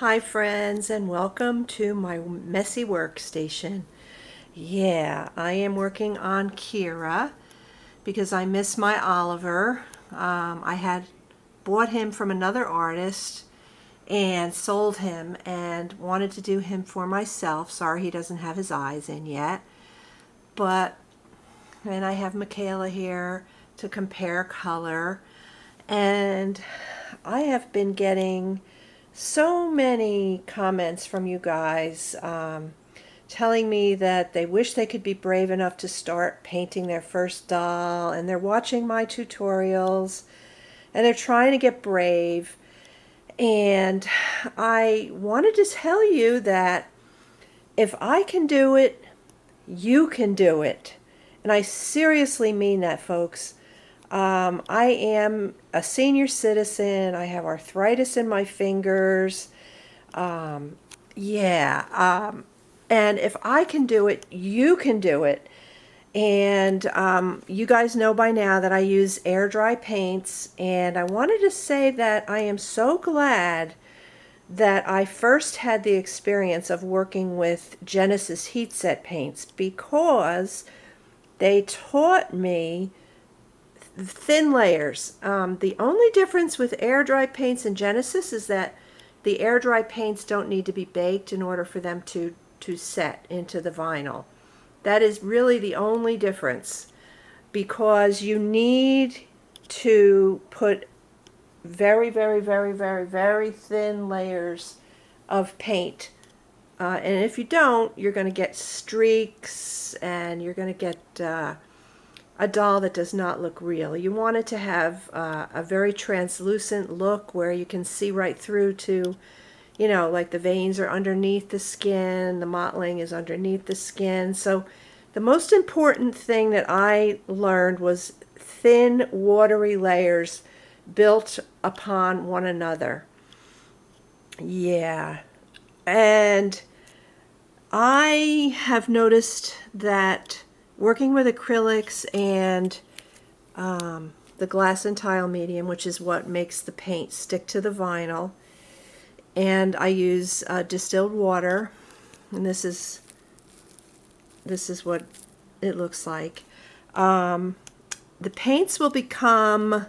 Hi friends, and welcome to my messy workstation. Yeah, I am working on Kira because I miss my Oliver. I had bought him from another artist and sold him and wanted to do him for myself. Sorry he doesn't have his eyes in yet. But then I have Michaela here to compare color. And I have been getting so many comments from you guys telling me that they wish they could be brave enough to start painting their first doll, and they're watching my tutorials and they're trying to get brave. And I wanted to tell you that if I can do it, you can do it. And I seriously mean that, folks. I am a senior citizen. I have arthritis in my fingers. Yeah. And if I can do it, you can do it. And you guys know by now that I use air dry paints. And I wanted to say that I am so glad that I first had the experience of working with Genesis heat set paints, because they taught me thin layers. The only difference with air dry paints and Genesis is that the air dry paints don't need to be baked in order for them to set into the vinyl. That is really the only difference, because you need to put very, very, very, very, very thin layers of paint. And if you don't, you're going to get streaks and you're going to get a doll that does not look real. You want it to have a very translucent look where you can see right through to, you know, like the veins are underneath the skin, the mottling is underneath the skin. So the most important thing that I learned was thin, watery layers built upon one another. Yeah. And I have noticed that working with acrylics and the glass and tile medium, which is what makes the paint stick to the vinyl, and I use distilled water, and this is what it looks like. The paints will become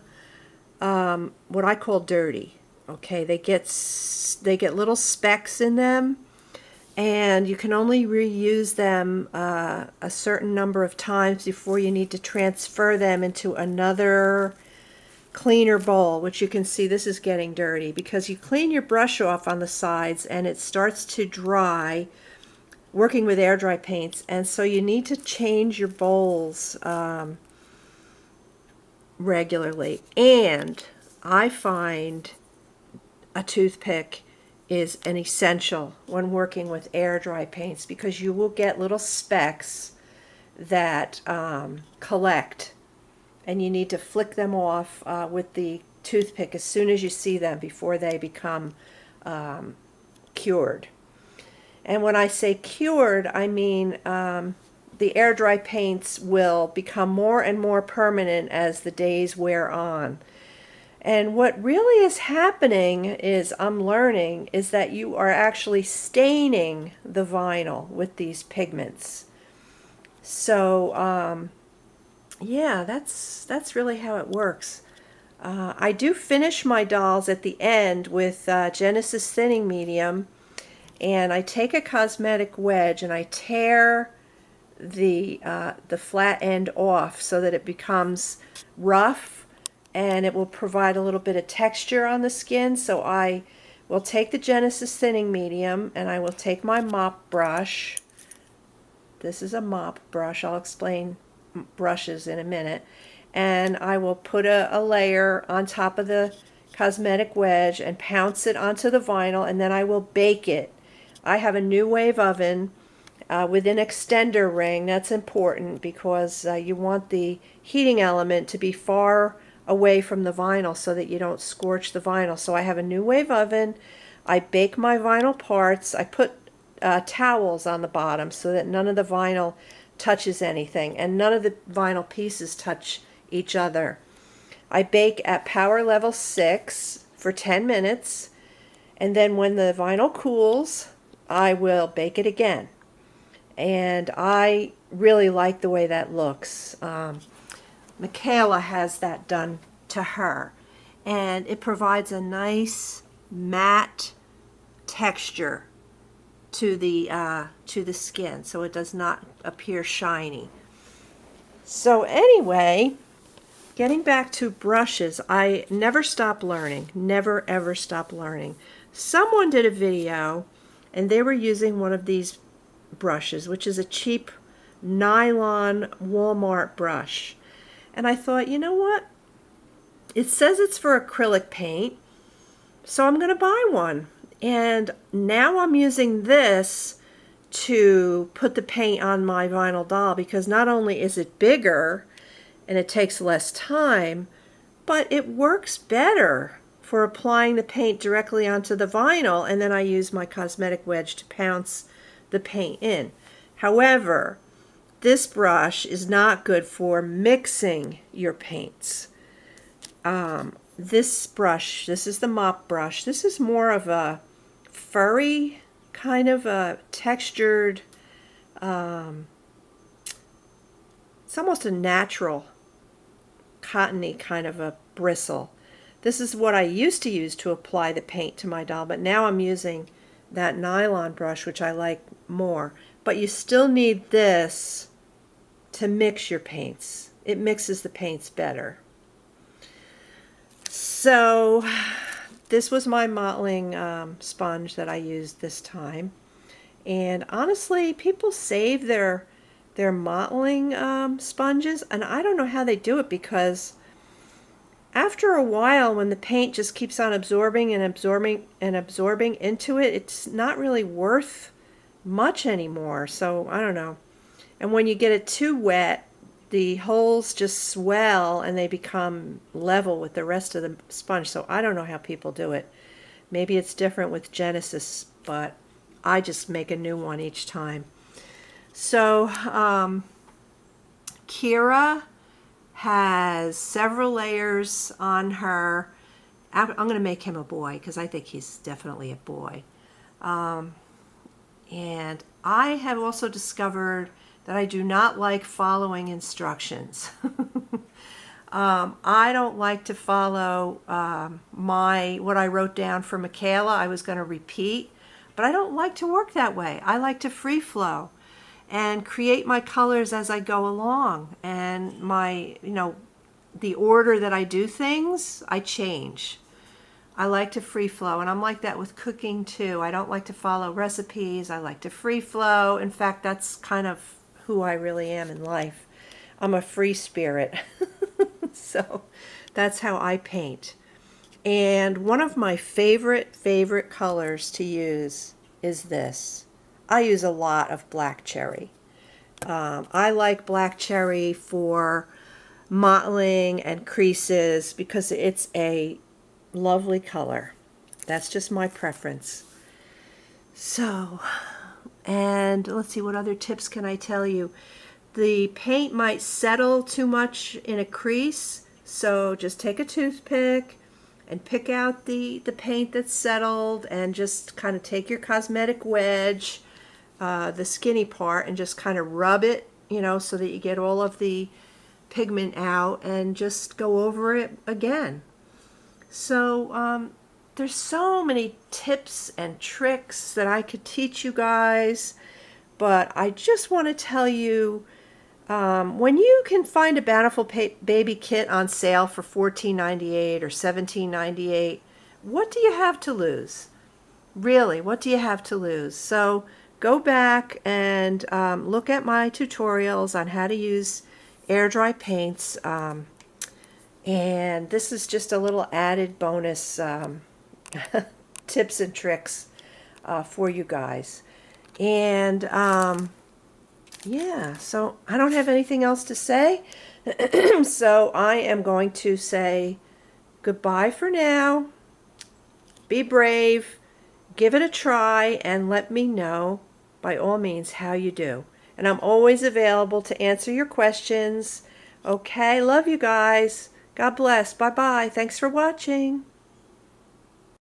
what I call dirty. Okay, they get little specks in them, and you can only reuse them a certain number of times before you need to transfer them into another cleaner bowl, which you can see this is getting dirty because you clean your brush off on the sides and it starts to dry working with air dry paints, and so you need to change your bowls regularly. And I find a toothpick is an essential when working with air dry paints, because you will get little specks that collect, and you need to flick them off with the toothpick as soon as you see them before they become cured. And when I say cured, I mean the air dry paints will become more and more permanent as the days wear on. And what really is happening is, I'm learning, is that you are actually staining the vinyl with these pigments. So yeah, that's really how it works. I do finish my dolls at the end with Genesis thinning medium, and I take a cosmetic wedge and I tear the flat end off so that it becomes rough, and it will provide a little bit of texture on the skin. So I will take the Genesis thinning medium and I will take my mop brush. This is a mop brush. I'll explain brushes in a minute. And I will put a layer on top of the cosmetic wedge and pounce it onto the vinyl, and then I will bake it. I have a new wave oven with an extender ring. That's important because you want the heating element to be far away from the vinyl so that you don't scorch the vinyl. So I have a new wave oven. I bake my vinyl parts. I put towels on the bottom so that none of the vinyl touches anything, and none of the vinyl pieces touch each other. I bake at power level 6 for 10 minutes, And then when the vinyl cools, I will bake it again. And I really like the way that looks. Michaela has that done to her. And it provides a nice matte texture to the skin, so it does not appear shiny. So anyway, getting back to brushes, I never stop learning, never ever stop learning. Someone did a video and they were using one of these brushes, which is a cheap nylon Walmart brush. And I thought, you know what? It says it's for acrylic paint, so I'm going to buy one. And now I'm using this to put the paint on my vinyl doll, because not only is it bigger and it takes less time, but it works better for applying the paint directly onto the vinyl, and then I use my cosmetic wedge to pounce the paint in. However, this brush is not good for mixing your paints. This brush, this is the mop brush, this is more of a furry, kind of a textured, it's almost a natural cottony kind of a bristle. This is what I used to use to apply the paint to my doll, but now I'm using that nylon brush, which I like more. But you still need this to mix your paints. It mixes the paints better. So this was my mottling sponge that I used this time. And honestly, people save their mottling sponges, and I don't know how they do it, because after a while, when the paint just keeps on absorbing and absorbing and absorbing into it, it's not really worth much anymore. So I don't know. And when you get it too wet, the holes just swell and they become level with the rest of the sponge. So I don't know how people do it. Maybe it's different with Genesis, but I just make a new one each time. So Kira has several layers on her. I'm going to make him a boy because I think he's definitely a boy. And I have also discovered that I do not like following instructions. I don't like to follow what I wrote down for Michaela. I was going to repeat, but I don't like to work that way. I like to free flow and create my colors as I go along. And my, the order that I do things, I change. I like to free flow, and I'm like that with cooking too. I don't like to follow recipes. I like to free flow. In fact, that's kind of who I really am in life. I'm a free spirit. So that's how I paint. And one of my favorite colors to use is this. I use a lot of black cherry. I like black cherry for mottling and creases because it's a lovely color. That's just my preference. So, and let's see, what other tips can I tell you? The paint might settle too much in a crease, so just take a toothpick and pick out the paint that's settled, and just kind of take your cosmetic wedge, the skinny part, and just kind of rub it, so that you get all of the pigment out, and just go over it again. So there's so many tips and tricks that I could teach you guys, but I just want to tell you, when you can find a Bountiful Baby kit on sale for $14.98 or $17.98, what do you have to lose? Really, what do you have to lose? So go back and look at my tutorials on how to use air dry paints. And this is just a little added bonus tips and tricks for you guys. And yeah, so I don't have anything else to say. So I am going to say goodbye for now. Be brave. Give it a try and let me know, by all means, how you do. And I'm always available to answer your questions. Okay, love you guys. God bless. Bye-bye. Thanks for watching.